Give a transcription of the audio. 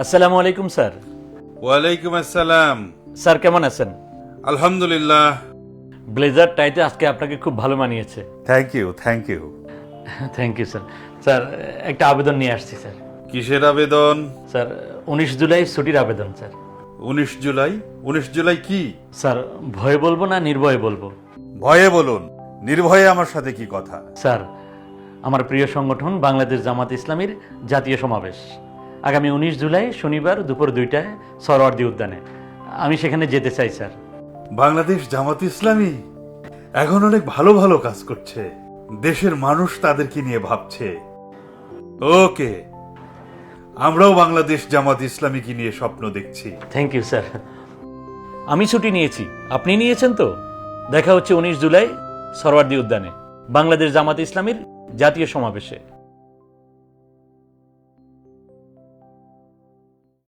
আসসালামু আলাইকুম স্যার। ওয়ালাইকুম আসসালাম। স্যার কেমন আছেন? আলহামদুলিল্লাহ। ব্লেজার টাইতে আজকে আপনাকে খুব ভালো মানিয়েছে। Thank you. Thank you sir. Sir একটা আবেদন নিয়ে আসছি স্যার। কিসের আবেদন? স্যার 19 জুলাই ছুটির আবেদন স্যার। 19 জুলাই? 19 জুলাই কি? স্যার ভয়ে বলবো না নির্ভয়ে বলবো? ভয়ে বলুন, নির্ভয়ে আমার সাথে কি কথা? স্যার আমার প্রিয় সংগঠন বাংলাদেশ জামাত ইসলামীর জাতীয় সমাবেশ আগামী 19 জুলাই শনিবার দুপুর 2টায় সরওয়ার্দী উদ্যানে। আমি সেখানে যেতে চাই স্যার। বাংলাদেশ জামাত ইসলামী এখন অনেক ভালো ভালো কাজ করছে, দেশের মানুষ তাদেরকে নিয়ে ভাবছে। ওকে, আমরাও বাংলাদেশ জামাত ইসলামীকে নিয়ে স্বপ্ন দেখছি। Thank you sir. আমি ছুটি নিয়েছি, আপনি নিয়েছেন তো? দেখা হচ্ছে 19 জুলাই সরওয়ার্দী উদ্যানে বাংলাদেশ জামাত ইসলামীর জাতীয় সমাবেশে।